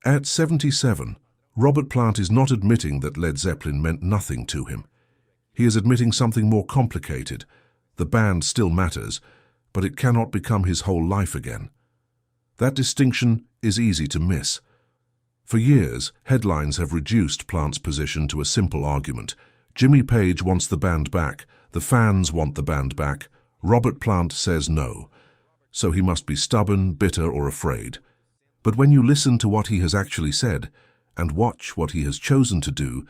At 77, Robert Plant is not admitting that Led Zeppelin meant nothing to him. He is admitting something more complicated. The band still matters, but it cannot become his whole life again. That distinction is easy to miss. For years, headlines have reduced Plant's position to a simple argument. Jimmy Page wants the band back, the fans want the band back, Robert Plant says no. So he must be stubborn, bitter, or afraid. But when you listen to what he has actually said, and watch what he has chosen to do,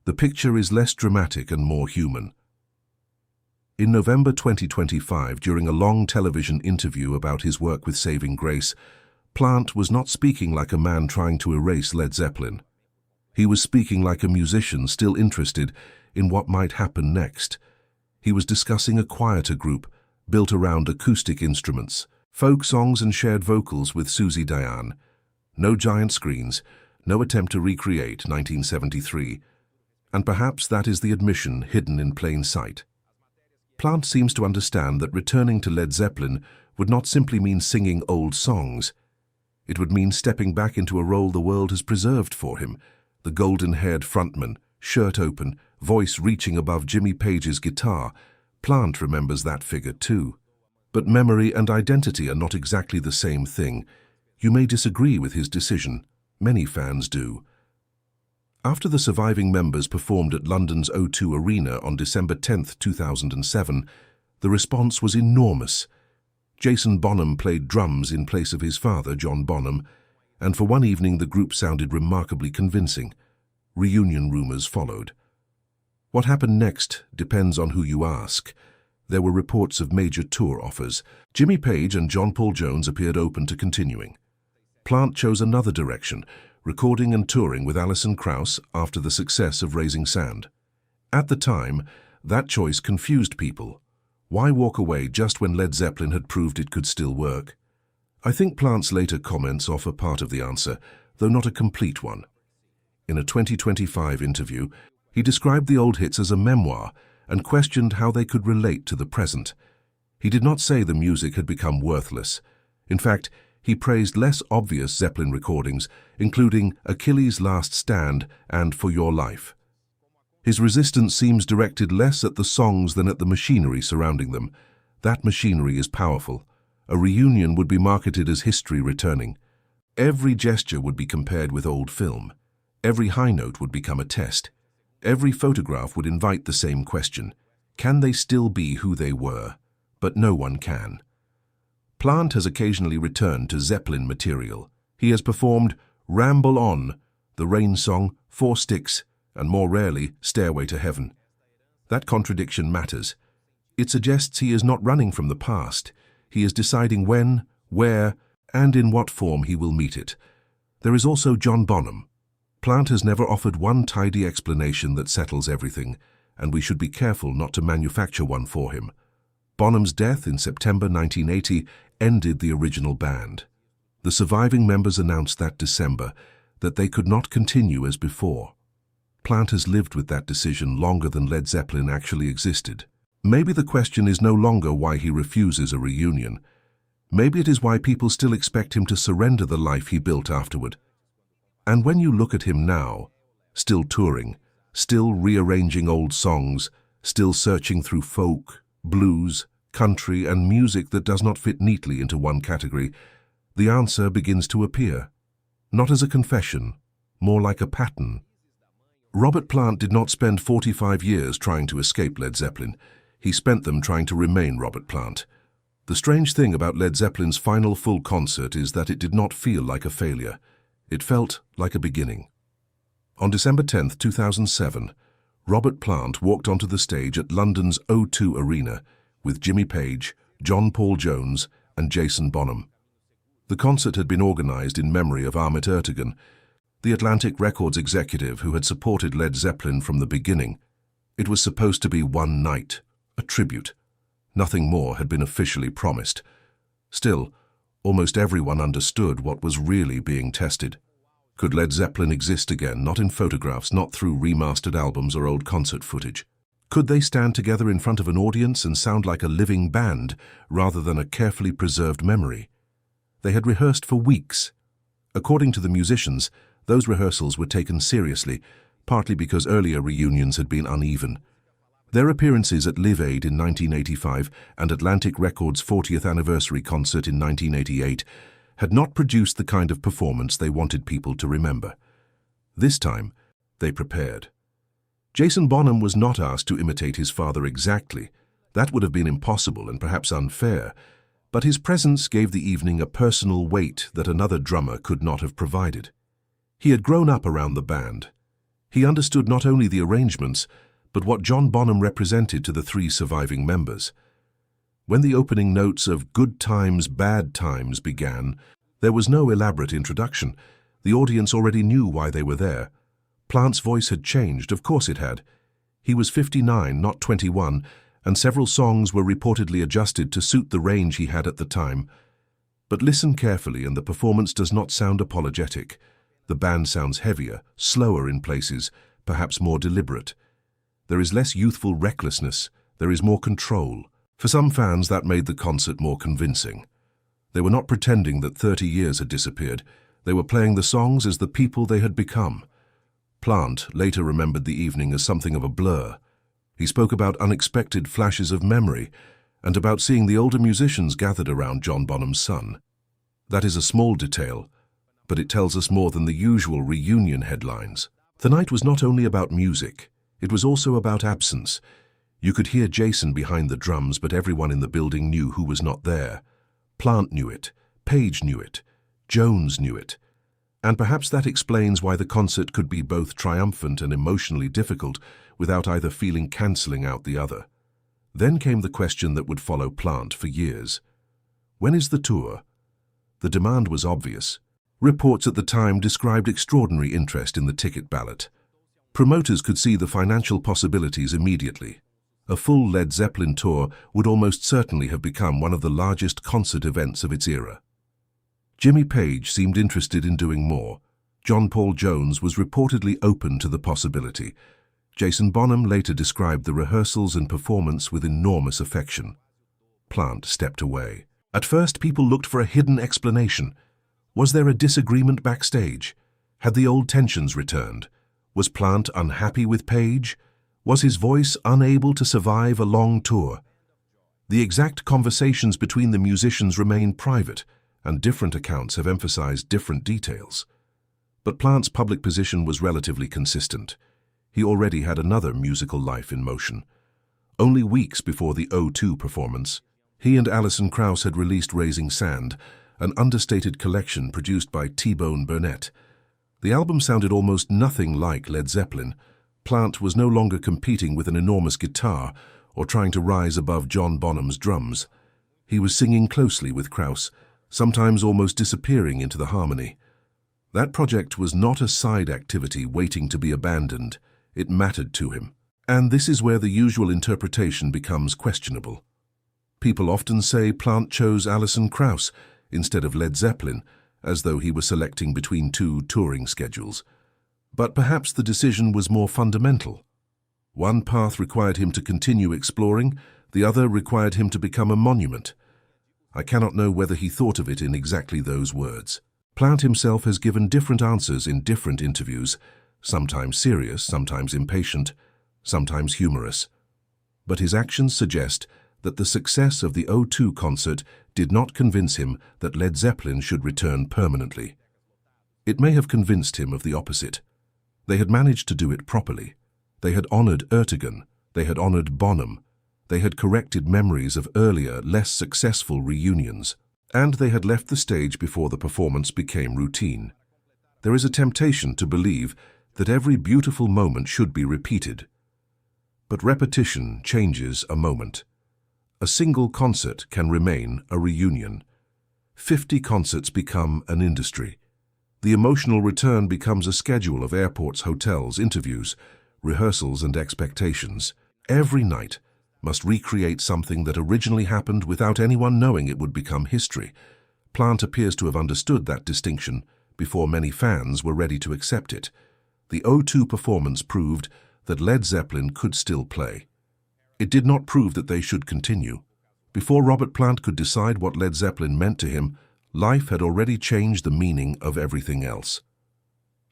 the picture is less dramatic and more human. In November 2025, during a long television interview about his work with Saving Grace, Plant was not speaking like a man trying to erase Led Zeppelin. He was speaking like a musician still interested in what might happen next. He was discussing a quieter group built around acoustic instruments, folk songs and shared vocals with Susie Diane. No giant screens, no attempt to recreate 1973. And perhaps that is the admission hidden in plain sight. Plant seems to understand that returning to Led Zeppelin would not simply mean singing old songs. It would mean stepping back into a role the world has preserved for him, the golden-haired frontman, shirt open, voice reaching above Jimmy Page's guitar. Plant remembers that figure too. But memory and identity are not exactly the same thing. You may disagree with his decision. Many fans do. After the surviving members performed at London's O2 Arena on December 10, 2007, the response was enormous. Jason Bonham played drums in place of his father, John Bonham, and for one evening the group sounded remarkably convincing. Reunion rumors followed. What happened next depends on who you ask. There were reports of major tour offers. Jimmy Page and John Paul Jones appeared open to continuing. Plant chose another direction, recording and touring with Alison Krauss after the success of Raising Sand. At the time, that choice confused people. Why walk away just when Led Zeppelin had proved it could still work? I think Plant's later comments offer part of the answer, though not a complete one. In a 2025 interview, he described the old hits as a memoir and questioned how they could relate to the present. He did not say the music had become worthless. In fact, he praised less obvious Zeppelin recordings, including Achilles' Last Stand and For Your Life. His resistance seems directed less at the songs than at the machinery surrounding them. That machinery is powerful. A reunion would be marketed as history returning. Every gesture would be compared with old film. Every high note would become a test. Every photograph would invite the same question. Can they still be who they were? But no one can. Plant has occasionally returned to Zeppelin material. He has performed Ramble On, The Rain Song, Four Sticks, and more rarely, Stairway to Heaven. That contradiction matters. It suggests he is not running from the past. He is deciding when, where, and in what form he will meet it. There is also John Bonham. Plant has never offered one tidy explanation that settles everything, and we should be careful not to manufacture one for him. Bonham's death in September 1980 ended the original band. The surviving members announced that December that they could not continue as before. Plant has lived with that decision longer than Led Zeppelin actually existed. Maybe the question is no longer why he refuses a reunion. Maybe it is why people still expect him to surrender the life he built afterward. And when you look at him now, still touring, still rearranging old songs, still searching through folk, blues, country, and music that does not fit neatly into one category, the answer begins to appear. Not as a confession, more like a pattern. Robert Plant did not spend 45 years trying to escape Led Zeppelin. He spent them trying to remain Robert Plant. The strange thing about Led Zeppelin's final full concert is that it did not feel like a failure. It felt like a beginning. On December 10, 2007, Robert Plant walked onto the stage at London's O2 Arena with Jimmy Page, John Paul Jones, and Jason Bonham. The concert had been organized in memory of Ahmet Ertegun, the Atlantic Records executive who had supported Led Zeppelin from the beginning. It was supposed to be one night, a tribute. Nothing more had been officially promised. Still, almost everyone understood what was really being tested. Could Led Zeppelin exist again, not in photographs, not through remastered albums or old concert footage? Could they stand together in front of an audience and sound like a living band rather than a carefully preserved memory? They had rehearsed for weeks. According to the musicians, those rehearsals were taken seriously, partly because earlier reunions had been uneven. Their appearances at Live Aid in 1985 and Atlantic Records' 40th anniversary concert in 1988 had not produced the kind of performance they wanted people to remember. This time, they prepared. Jason Bonham was not asked to imitate his father exactly. That would have been impossible and perhaps unfair, but his presence gave the evening a personal weight that another drummer could not have provided. He had grown up around the band. He understood not only the arrangements, but what John Bonham represented to the three surviving members. When the opening notes of Good Times, Bad Times began, there was no elaborate introduction. The audience already knew why they were there. Plant's voice had changed, of course it had. He was 59, not 21, and several songs were reportedly adjusted to suit the range he had at the time. But listen carefully and the performance does not sound apologetic. The band sounds heavier, slower in places, perhaps more deliberate. There is less youthful recklessness, there is more control. For some fans, that made the concert more convincing. They were not pretending that 30 years had disappeared. They were playing the songs as the people they had become. Plant later remembered the evening as something of a blur. He spoke about unexpected flashes of memory and about seeing the older musicians gathered around John Bonham's son. That is a small detail, but it tells us more than the usual reunion headlines. The night was not only about music, it was also about absence. You could hear Jason behind the drums, but everyone in the building knew who was not there. Plant knew it, Page knew it, Jones knew it. And perhaps that explains why the concert could be both triumphant and emotionally difficult without either feeling cancelling out the other. Then came the question that would follow Plant for years. When is the tour? The demand was obvious. Reports at the time described extraordinary interest in the ticket ballot. Promoters could see the financial possibilities immediately. A full Led Zeppelin tour would almost certainly have become one of the largest concert events of its era. Jimmy Page seemed interested in doing more. John Paul Jones was reportedly open to the possibility. Jason Bonham later described the rehearsals and performance with enormous affection. Plant stepped away. At first, people looked for a hidden explanation. Was there a disagreement backstage? Had the old tensions returned? Was Plant unhappy with Page? Was his voice unable to survive a long tour? The exact conversations between the musicians remain private, and different accounts have emphasized different details. But Plant's public position was relatively consistent. He already had another musical life in motion. Only weeks before the O2 performance, he and Alison Krauss had released Raising Sand, an understated collection produced by T-Bone Burnett. The album sounded almost nothing like Led Zeppelin. Plant was no longer competing with an enormous guitar or trying to rise above John Bonham's drums. He was singing closely with Krauss, sometimes almost disappearing into the harmony. That project was not a side activity waiting to be abandoned. It mattered to him. And this is where the usual interpretation becomes questionable. People often say Plant chose Alison Krauss instead of Led Zeppelin, as though he were selecting between two touring schedules. But perhaps the decision was more fundamental. One path required him to continue exploring, the other required him to become a monument. I cannot know whether he thought of it in exactly those words. Plant himself has given different answers in different interviews, sometimes serious, sometimes impatient, sometimes humorous. But his actions suggest that the success of the O2 concert did not convince him that Led Zeppelin should return permanently. It may have convinced him of the opposite. They had managed to do it properly. They had honored Ertegun. They had honored Bonham. They had corrected memories of earlier, less successful reunions. And they had left the stage before the performance became routine. There is a temptation to believe that every beautiful moment should be repeated. But repetition changes a moment. A single concert can remain a reunion. 50 concerts become an industry. The emotional return becomes a schedule of airports, hotels, interviews, rehearsals, and expectations. Every night must recreate something that originally happened without anyone knowing it would become history. Plant appears to have understood that distinction before many fans were ready to accept it. The O2 performance proved that Led Zeppelin could still play. It did not prove that they should continue. Before Robert Plant could decide what Led Zeppelin meant to him, Life had already changed the meaning of everything else.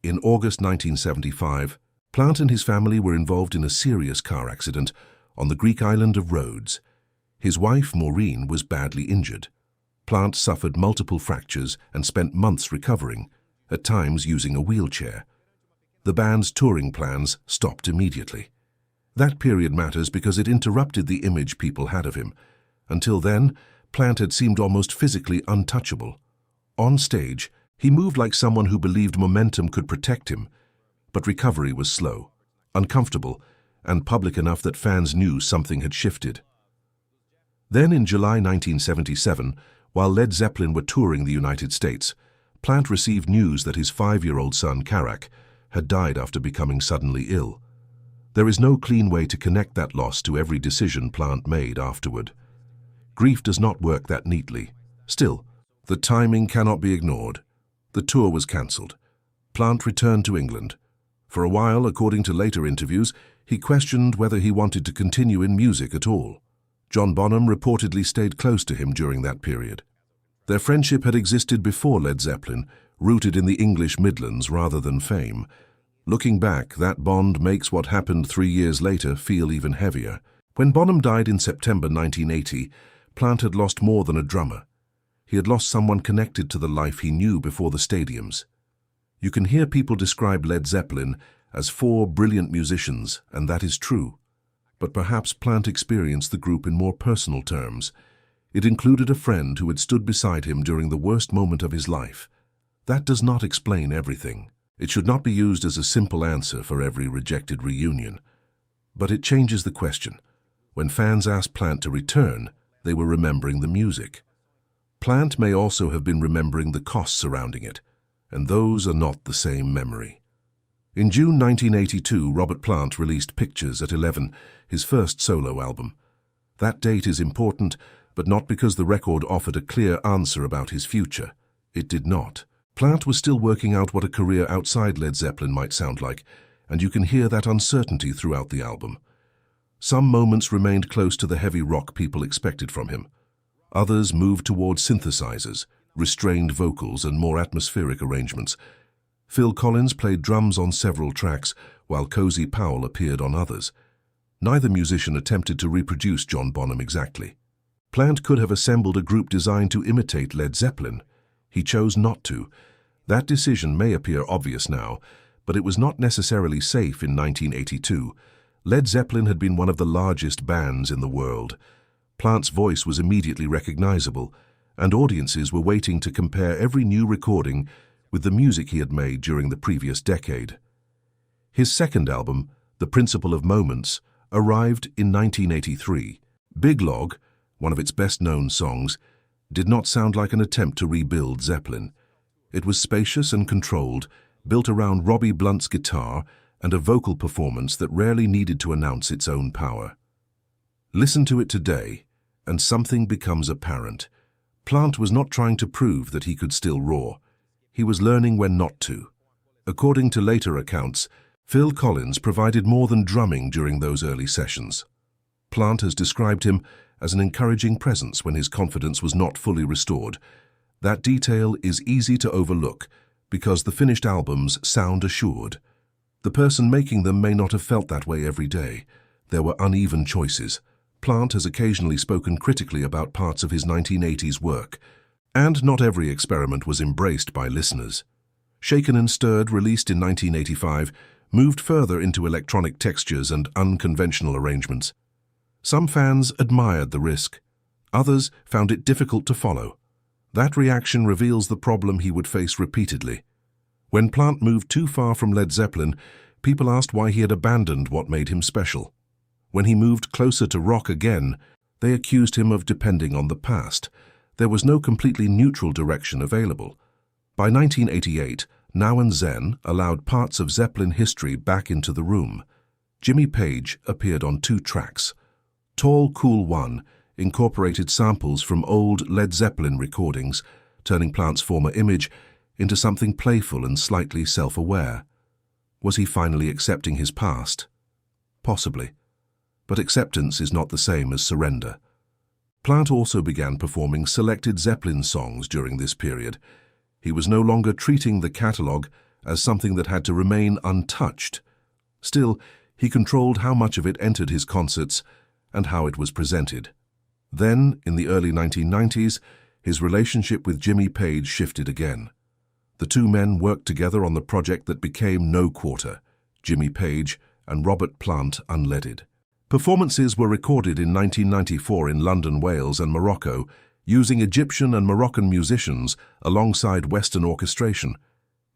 In August 1975, Plant and his family were involved in a serious car accident on the Greek island of Rhodes. His wife, Maureen, was badly injured. Plant suffered multiple fractures and spent months recovering, at times using a wheelchair. The band's touring plans stopped immediately. That period matters because it interrupted the image people had of him. Until then, Plant had seemed almost physically untouchable. On stage, he moved like someone who believed momentum could protect him, but recovery was slow, uncomfortable, and public enough that fans knew something had shifted. Then in July 1977, while Led Zeppelin were touring the United States, Plant received news that his 5-year-old son, Karak, had died after becoming suddenly ill. There is no clean way to connect that loss to every decision Plant made afterward. Grief does not work that neatly. Still, the timing cannot be ignored. The tour was cancelled. Plant returned to England. For a while, according to later interviews, he questioned whether he wanted to continue in music at all. John Bonham reportedly stayed close to him during that period. Their friendship had existed before Led Zeppelin, rooted in the English Midlands rather than fame. Looking back, that bond makes what happened 3 years later feel even heavier. When Bonham died in September 1980, Plant had lost more than a drummer. He had lost someone connected to the life he knew before the stadiums. You can hear people describe Led Zeppelin as 4 brilliant musicians, and that is true. But perhaps Plant experienced the group in more personal terms. It included a friend who had stood beside him during the worst moment of his life. That does not explain everything. It should not be used as a simple answer for every rejected reunion. But it changes the question. When fans asked Plant to return, they were remembering the music. Plant may also have been remembering the costs surrounding it, and those are not the same memory. In June 1982, Robert Plant released Pictures at 11, his first solo album. That date is important, but not because the record offered a clear answer about his future. It did not. Plant was still working out what a career outside Led Zeppelin might sound like, and you can hear that uncertainty throughout the album. Some moments remained close to the heavy rock people expected from him. Others moved toward synthesizers, restrained vocals, and more atmospheric arrangements. Phil Collins played drums on several tracks, while Cozy Powell appeared on others. Neither musician attempted to reproduce John Bonham exactly. Plant could have assembled a group designed to imitate Led Zeppelin. He chose not to. That decision may appear obvious now, but it was not necessarily safe in 1982. Led Zeppelin had been one of the largest bands in the world. Plant's voice was immediately recognizable, and audiences were waiting to compare every new recording with the music he had made during the previous decade. His second album, The Principle of Moments, arrived in 1983. Big Log, one of its best-known songs, did not sound like an attempt to rebuild Zeppelin. It was spacious and controlled, built around Robbie Blunt's guitar and a vocal performance that rarely needed to announce its own power. Listen to it today, and something becomes apparent. Plant was not trying to prove that he could still roar. He was learning when not to. According to later accounts, Phil Collins provided more than drumming during those early sessions. Plant has described him as an encouraging presence when his confidence was not fully restored. That detail is easy to overlook because the finished albums sound assured. The person making them may not have felt that way every day. There were uneven choices. Plant has occasionally spoken critically about parts of his 1980s work, and not every experiment was embraced by listeners. Shaken and Stirred, released in 1985, moved further into electronic textures and unconventional arrangements. Some fans admired the risk. Others found it difficult to follow. That reaction reveals the problem he would face repeatedly. When Plant moved too far from Led Zeppelin, people asked why he had abandoned what made him special. When he moved closer to rock again, they accused him of depending on the past. There was no completely neutral direction available. By 1988, Now and Zen allowed parts of Zeppelin history back into the room. Jimmy Page appeared on 2 tracks. Tall Cool One incorporated samples from old Led Zeppelin recordings, turning Plant's former image into something playful and slightly self-aware. Was he finally accepting his past? Possibly. But acceptance is not the same as surrender. Plant also began performing selected Zeppelin songs during this period. He was no longer treating the catalogue as something that had to remain untouched. Still, he controlled how much of it entered his concerts and how it was presented. Then, in the early 1990s, his relationship with Jimmy Page shifted again. The two men worked together on the project that became No Quarter, Jimmy Page and Robert Plant Unleaded. Performances were recorded in 1994 in London, Wales and Morocco, using Egyptian and Moroccan musicians alongside Western orchestration.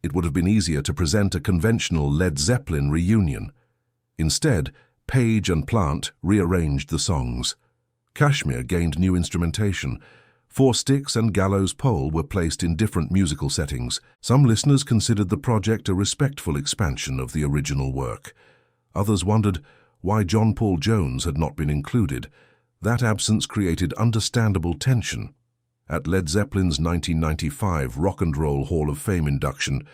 It would have been easier to present a conventional Led Zeppelin reunion. Instead, Page and Plant rearranged the songs. Kashmir gained new instrumentation. Four Sticks and Gallows Pole were placed in different musical settings. Some listeners considered the project a respectful expansion of the original work. Others wondered why John Paul Jones had not been included. That absence created understandable tension. At Led Zeppelin's 1995 Rock and Roll Hall of Fame induction,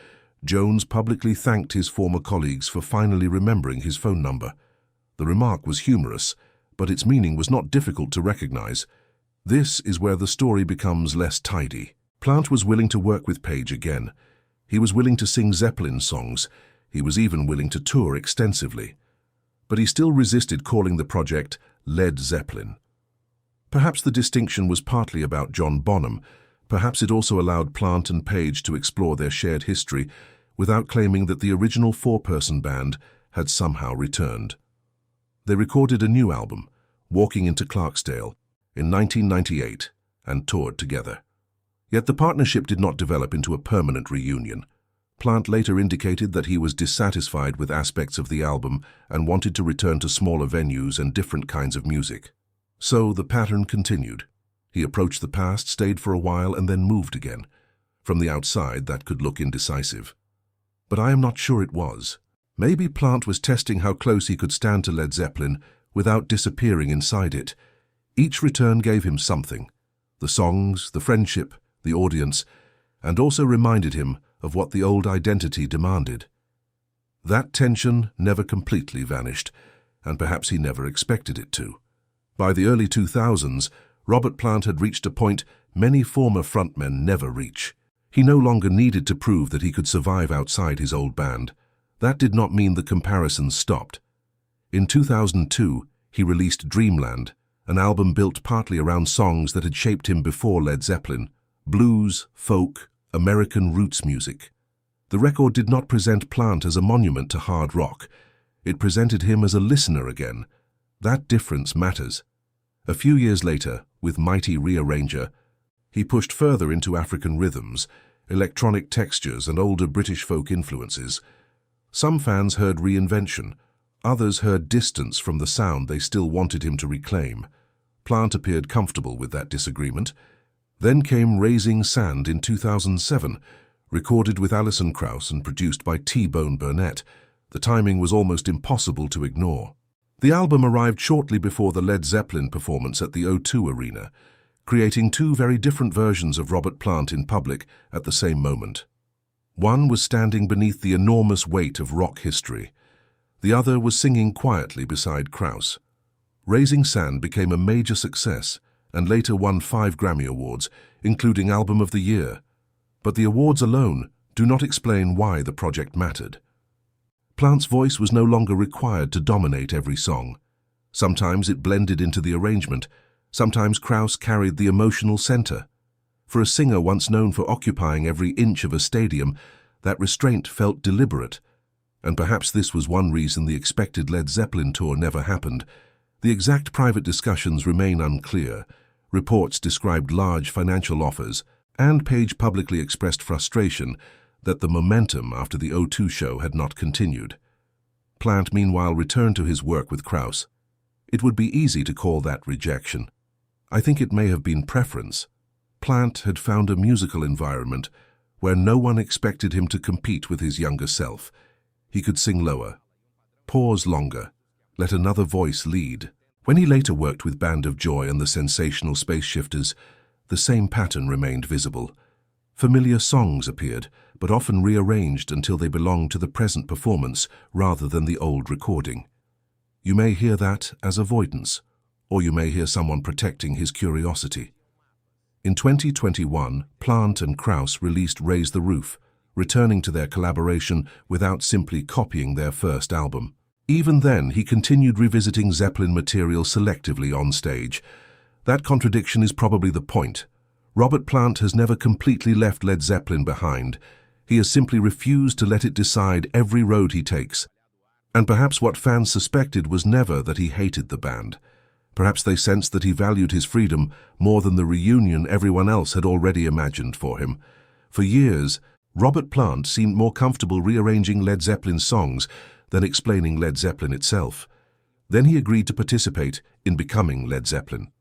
Jones publicly thanked his former colleagues for finally remembering his phone number. The remark was humorous, but its meaning was not difficult to recognize. This is where the story becomes less tidy. Plant was willing to work with Page again. He was willing to sing Zeppelin songs. He was even willing to tour extensively. But he still resisted calling the project Led Zeppelin. Perhaps the distinction was partly about John Bonham. Perhaps it also allowed Plant and Page to explore their shared history without claiming that the original four-person band had somehow returned. They recorded a new album, Walking into Clarksdale, in 1998 and toured together. Yet the partnership did not develop into a permanent reunion. Plant later indicated that he was dissatisfied with aspects of the album and wanted to return to smaller venues and different kinds of music. So the pattern continued. He approached the past, stayed for a while, and then moved again. From the outside, that could look indecisive. But I am not sure it was. Maybe Plant was testing how close he could stand to Led Zeppelin without disappearing inside it. Each return gave him something: the songs, the friendship, the audience, and also reminded him of what the old identity demanded. That tension never completely vanished, and perhaps he never expected it to. By the early 2000s, Robert Plant had reached a point many former frontmen never reach. He no longer needed to prove that he could survive outside his old band. That did not mean the comparisons stopped. In 2002, he released Dreamland, an album built partly around songs that had shaped him before Led Zeppelin: blues, folk, American roots music. The record did not present Plant as a monument to hard rock. It presented him as a listener again. That difference matters. A few years later, with Mighty Rearranger, he pushed further into African rhythms, electronic textures, and older British folk influences. Some fans heard reinvention. Others heard distance from the sound they still wanted him to reclaim. Plant appeared comfortable with that disagreement. Then came Raising Sand in 2007, recorded with Alison Krauss and produced by T-Bone Burnett. The timing was almost impossible to ignore. The album arrived shortly before the Led Zeppelin performance at the O2 Arena, creating two very different versions of Robert Plant in public at the same moment. One was standing beneath the enormous weight of rock history. The other was singing quietly beside Krauss. Raising Sand became a major success and later won 5 Grammy Awards, including Album of the Year. But the awards alone do not explain why the project mattered. Plant's voice was no longer required to dominate every song. Sometimes it blended into the arrangement. Sometimes Krauss carried the emotional center. For a singer once known for occupying every inch of a stadium, that restraint felt deliberate. And perhaps this was one reason the expected Led Zeppelin tour never happened. The exact private discussions remain unclear. Reports described large financial offers, and Page publicly expressed frustration that the momentum after the O2 show had not continued. Plant, meanwhile, returned to his work with Krauss. It would be easy to call that rejection. I think it may have been preference. Plant had found a musical environment where no one expected him to compete with his younger self. He could sing lower, pause longer, let another voice lead. When he later worked with Band of Joy and the Sensational Space Shifters, the same pattern remained visible. Familiar songs appeared, but often rearranged until they belonged to the present performance rather than the old recording. You may hear that as avoidance, or you may hear someone protecting his curiosity. In 2021, Plant and Krauss released Raise the Roof, returning to their collaboration without simply copying their first album. Even then, he continued revisiting Zeppelin material selectively on stage. That contradiction is probably the point. Robert Plant has never completely left Led Zeppelin behind. He has simply refused to let it decide every road he takes. And perhaps what fans suspected was never that he hated the band. Perhaps they sensed that he valued his freedom more than the reunion everyone else had already imagined for him. For years, Robert Plant seemed more comfortable rearranging Led Zeppelin songs than explaining Led Zeppelin itself. Then he agreed to participate in becoming Led Zeppelin.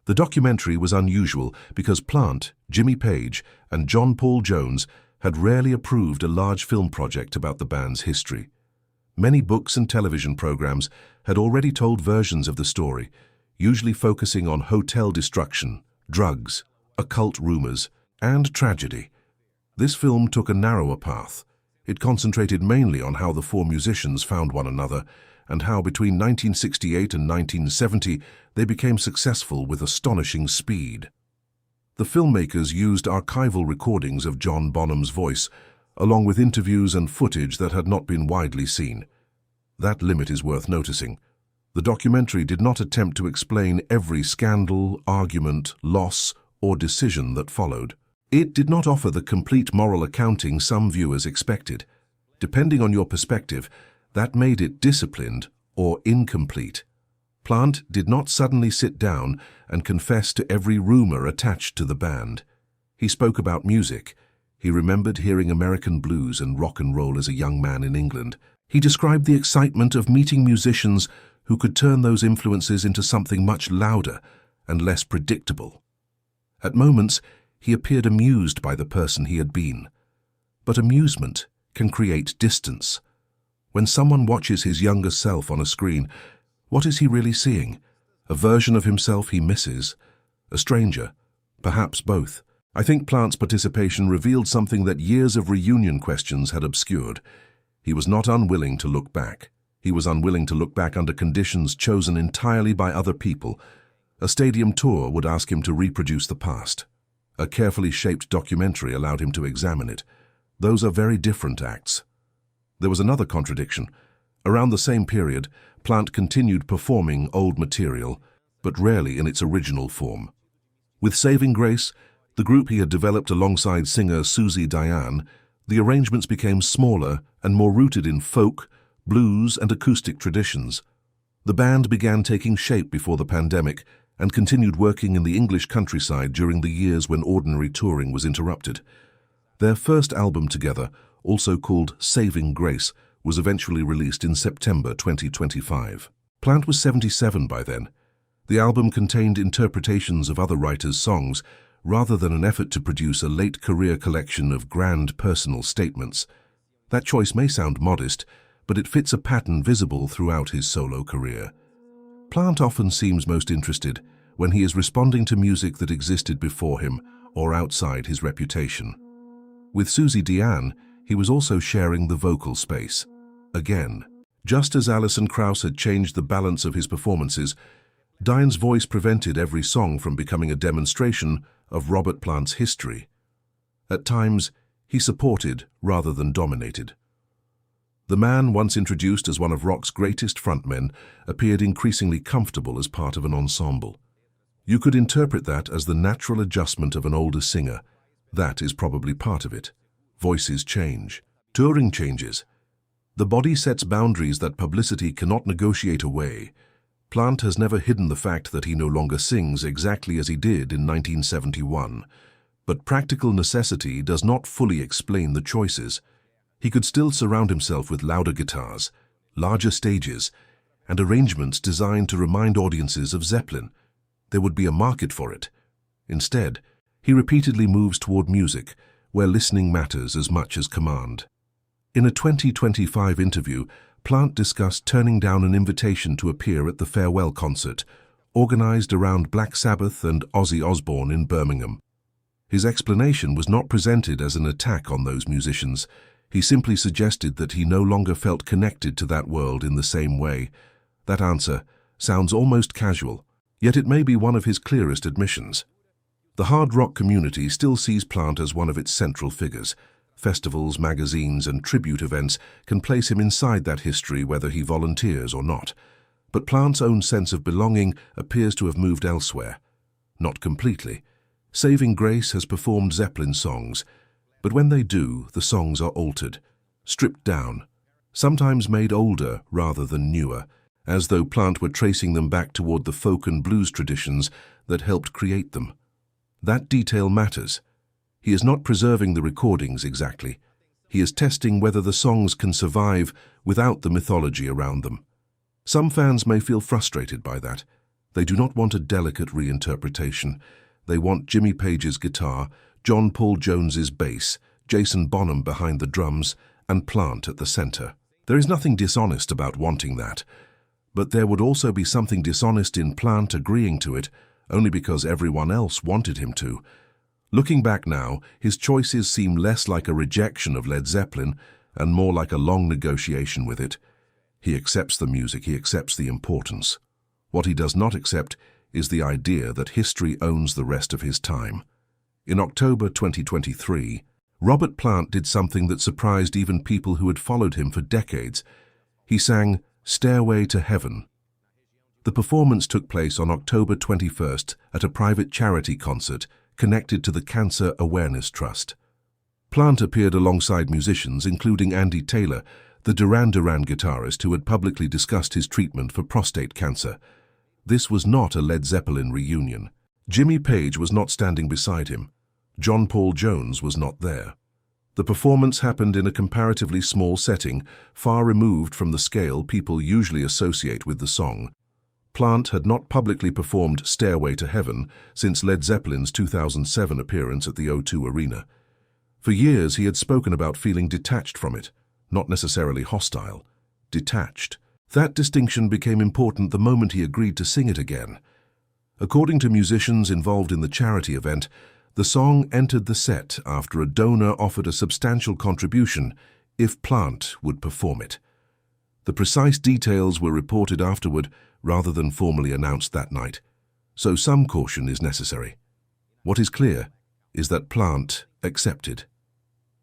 The documentary was unusual because Plant, Jimmy Page, and John Paul Jones had rarely approved a large film project about the band's history. Many books and television programs had already told versions of the story, usually focusing on hotel destruction, drugs, occult rumors, and tragedy. This film took a narrower path. It concentrated mainly on how the four musicians found one another and how between 1968 and 1970 they became successful with astonishing speed. The filmmakers used archival recordings of John Bonham's voice, along with interviews and footage that had not been widely seen. That limit is worth noticing. The documentary did not attempt to explain every scandal, argument, loss, or decision that followed. It did not offer the complete moral accounting some viewers expected. Depending on your perspective, that made it disciplined or incomplete. Plant did not suddenly sit down and confess to every rumor attached to the band. He spoke about music. He remembered hearing American blues and rock and roll as a young man in England. He described the excitement of meeting musicians who could turn those influences into something much louder and less predictable. At moments, he appeared amused by the person he had been. But amusement can create distance. When someone watches his younger self on a screen, what is he really seeing? A version of himself he misses? A stranger? Perhaps both. I think Plant's participation revealed something that years of reunion questions had obscured. He was not unwilling to look back. He was unwilling to look back under conditions chosen entirely by other people. A stadium tour would ask him to reproduce the past. A carefully shaped documentary allowed him to examine it. Those are very different acts. There was another contradiction. Around the same period, Plant continued performing old material, but rarely in its original form. With Saving Grace, the group he had developed alongside singer Susie Diane, the arrangements became smaller and more rooted in folk, blues, and acoustic traditions. The band began taking shape before the pandemic and continued working in the English countryside during the years when ordinary touring was interrupted. Their first album together, also called Saving Grace, was eventually released in September 2025. Plant was 77 by then. The album contained interpretations of other writers' songs, rather than an effort to produce a late-career collection of grand personal statements. That choice may sound modest, but it fits a pattern visible throughout his solo career. Plant often seems most interested when he is responding to music that existed before him or outside his reputation. With Susie Diane, he was also sharing the vocal space. Again, just as Alison Krauss had changed the balance of his performances, Diane's voice prevented every song from becoming a demonstration of Robert Plant's history. At times, he supported rather than dominated. The man, once introduced as one of rock's greatest frontmen, appeared increasingly comfortable as part of an ensemble. You could interpret that as the natural adjustment of an older singer. That is probably part of it. Voices change. Touring changes. The body sets boundaries that publicity cannot negotiate away. Plant has never hidden the fact that he no longer sings exactly as he did in 1971. But practical necessity does not fully explain the choices. He could still surround himself with louder guitars, larger stages, and arrangements designed to remind audiences of Zeppelin. There would be a market for it. Instead, he repeatedly moves toward music, where listening matters as much as command. In a 2025 interview, Plant discussed turning down an invitation to appear at the farewell concert, organized around Black Sabbath and Ozzy Osbourne in Birmingham. His explanation was not presented as an attack on those musicians. He simply suggested that he no longer felt connected to that world in the same way. That answer, sounds almost casual, yet it may be one of his clearest admissions. The hard rock community still sees Plant as one of its central figures. Festivals, magazines, and tribute events can place him inside that history whether he volunteers or not. But Plant's own sense of belonging appears to have moved elsewhere. Not completely. Saving Grace has performed Zeppelin songs, but when they do, the songs are altered, stripped down, sometimes made older rather than newer, as though Plant were tracing them back toward the folk and blues traditions that helped create them. That detail matters. He is not preserving the recordings exactly. He is testing whether the songs can survive without the mythology around them. Some fans may feel frustrated by that. They do not want a delicate reinterpretation. They want Jimmy Page's guitar, John Paul Jones's bass, Jason Bonham behind the drums, and Plant at the center. There is nothing dishonest about wanting that, but there would also be something dishonest in Plant agreeing to it only because everyone else wanted him to. Looking back now, his choices seem less like a rejection of Led Zeppelin and more like a long negotiation with it. He accepts the music, he accepts the importance. What he does not accept is the idea that history owns the rest of his time. In October 2023, Robert Plant did something that surprised even people who had followed him for decades. He sang Stairway to Heaven. The performance took place on October 21st at a private charity concert connected to the Cancer Awareness Trust. Plant appeared alongside musicians including Andy Taylor, the Duran Duran guitarist who had publicly discussed his treatment for prostate cancer. This was not a Led Zeppelin reunion. Jimmy Page was not standing beside him. John Paul Jones was not there. The performance happened in a comparatively small setting, far removed from the scale people usually associate with the song. Plant had not publicly performed Stairway to Heaven since Led Zeppelin's 2007 appearance at the O2 Arena. For years he had spoken about feeling detached from it, not necessarily hostile, detached. That distinction became important the moment he agreed to sing it again. According to musicians involved in the charity event, the song entered the set after a donor offered a substantial contribution if Plant would perform it. The precise details were reported afterward rather than formally announced that night, so some caution is necessary. What is clear is that Plant accepted.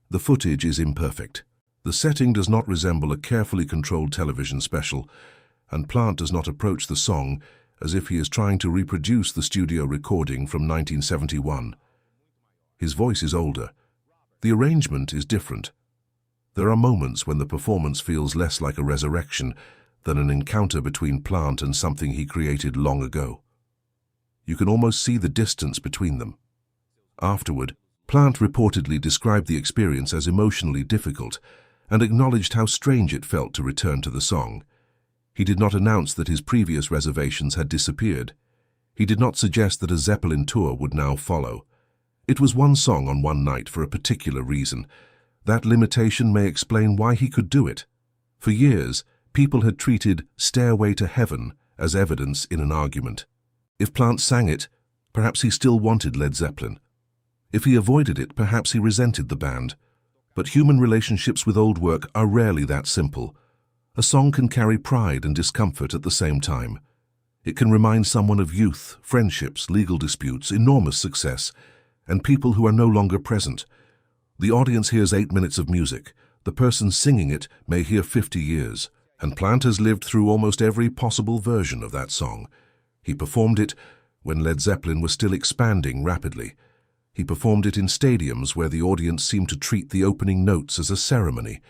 The footage is imperfect. The setting does not resemble a carefully controlled television special, and Plant does not approach the song as if he is trying to reproduce the studio recording from 1971. His voice is older. The arrangement is different. There are moments when the performance feels less like a resurrection than an encounter between Plant and something he created long ago. You can almost see the distance between them. Afterward, Plant reportedly described the experience as emotionally difficult and acknowledged how strange it felt to return to the song. He did not announce that his previous reservations had disappeared. He did not suggest that a Zeppelin tour would now follow. It was one song on one night for a particular reason. That limitation may explain why he could do it. For years, people had treated Stairway to Heaven as evidence in an argument. If Plant sang it, perhaps he still wanted Led Zeppelin. If he avoided it, perhaps he resented the band. But human relationships with old work are rarely that simple. A song can carry pride and discomfort at the same time. It can remind someone of youth, friendships, legal disputes, enormous success, and people who are no longer present. The audience hears 8 minutes of music. The person singing it may hear 50 years, and Plant has lived through almost every possible version of that song. He performed it when Led Zeppelin was still expanding rapidly. He performed it in stadiums where the audience seemed to treat the opening notes as a ceremony.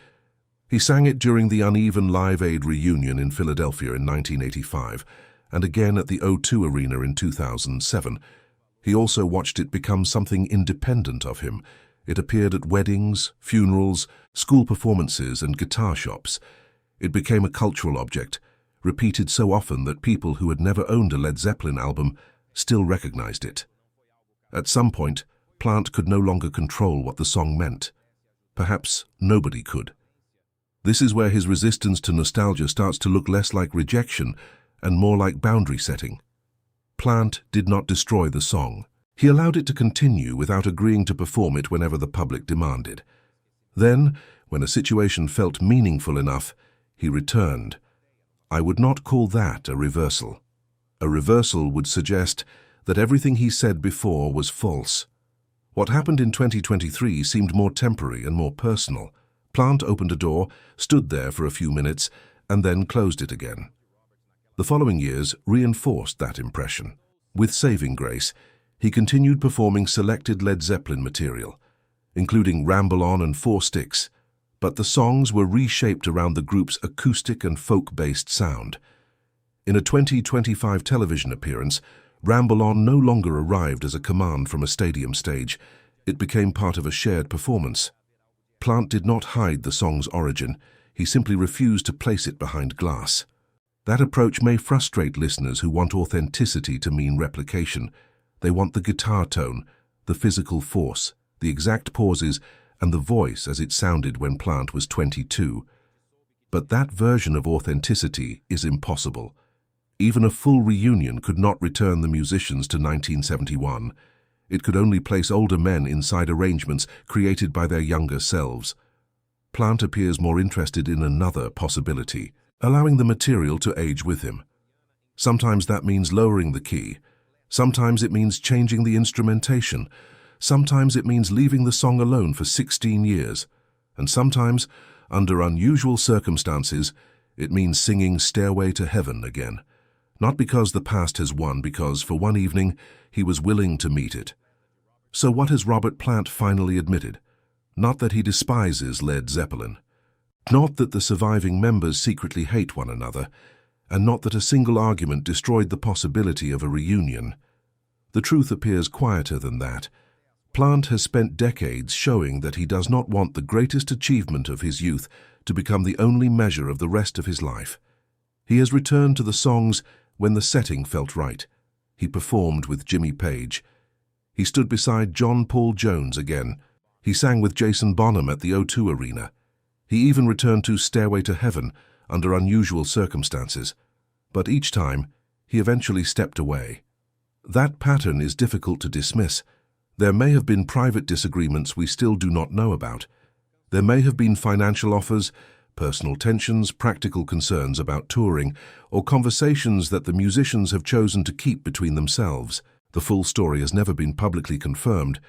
He sang it during the Uneven Live Aid reunion in Philadelphia in 1985, and again at the O2 Arena in 2007. He also watched it become something independent of him. It appeared at weddings, funerals, school performances, and guitar shops. It became a cultural object, repeated so often that people who had never owned a Led Zeppelin album still recognized it. At some point, Plant could no longer control what the song meant. Perhaps nobody could. This is where his resistance to nostalgia starts to look less like rejection and more like boundary setting. Plant did not destroy the song. He allowed it to continue without agreeing to perform it whenever the public demanded. Then, when a situation felt meaningful enough, he returned. I would not call that a reversal. A reversal would suggest that everything he said before was false. What happened in 2023 seemed more temporary and more personal. Plant opened a door, stood there for a few minutes, and then closed it again. The following years reinforced that impression. With saving grace, he continued performing selected Led Zeppelin material, including Ramble On and Four Sticks, but the songs were reshaped around the group's acoustic and folk-based sound. In a 2025 television appearance, Ramble On no longer arrived as a command from a stadium stage. It became part of a shared performance. Plant did not hide the song's origin. He simply refused to place it behind glass. That approach may frustrate listeners who want authenticity to mean replication. They want the guitar tone, the physical force, the exact pauses, and the voice as it sounded when Plant was 22. But that version of authenticity is impossible. Even a full reunion could not return the musicians to 1971. It could only place older men inside arrangements created by their younger selves. Plant appears more interested in another possibility, allowing the material to age with him. Sometimes that means lowering the key. Sometimes it means changing the instrumentation. Sometimes it means leaving the song alone for 16 years. And sometimes, under unusual circumstances, it means singing Stairway to Heaven again. Not because the past has won, because for one evening he was willing to meet it. So what has Robert Plant finally admitted? Not that he despises Led Zeppelin. Not that the surviving members secretly hate one another, and not that a single argument destroyed the possibility of a reunion. The truth appears quieter than that. Plant has spent decades showing that he does not want the greatest achievement of his youth to become the only measure of the rest of his life. He has returned to the songs when the setting felt right. He performed with Jimmy Page. He stood beside John Paul Jones again. He sang with Jason Bonham at the O2 Arena. He even returned to Stairway to Heaven under unusual circumstances. But each time, he eventually stepped away. That pattern is difficult to dismiss. There may have been private disagreements we still do not know about. There may have been financial offers, personal tensions, practical concerns about touring, or conversations that the musicians have chosen to keep between themselves. The full story has never been publicly confirmed,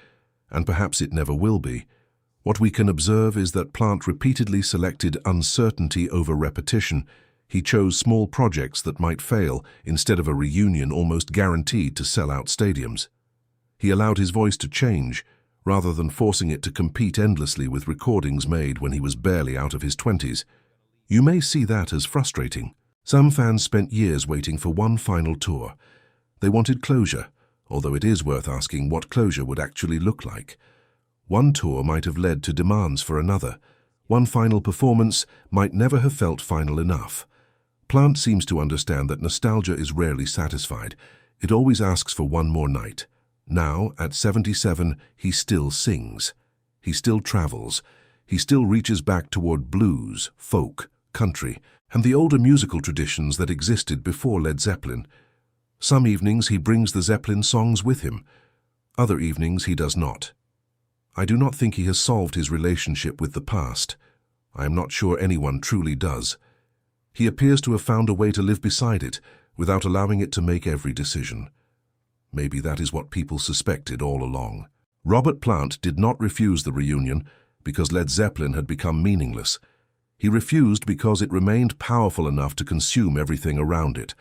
and perhaps it never will be. What we can observe is that Plant repeatedly selected uncertainty over repetition. He chose small projects that might fail instead of a reunion almost guaranteed to sell out stadiums. He allowed his voice to change, rather than forcing it to compete endlessly with recordings made when he was barely out of his 20s. You may see that as frustrating. Some fans spent years waiting for one final tour. They wanted closure, although it is worth asking what closure would actually look like. One tour might have led to demands for another. One final performance might never have felt final enough. Plant seems to understand that nostalgia is rarely satisfied. It always asks for one more night. Now, at 77, he still sings. He still travels. He still reaches back toward blues, folk, country, and the older musical traditions that existed before Led Zeppelin. Some evenings he brings the Zeppelin songs with him. Other evenings he does not. I do not think he has solved his relationship with the past. I am not sure anyone truly does. He appears to have found a way to live beside it, without allowing it to make every decision. Maybe that is what people suspected all along. Robert Plant did not refuse the reunion because Led Zeppelin had become meaningless. He refused because it remained powerful enough to consume everything around it.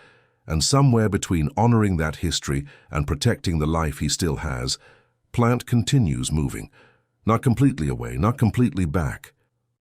And somewhere between honoring that history and protecting the life he still has, Plant continues moving. Not completely away, not completely back,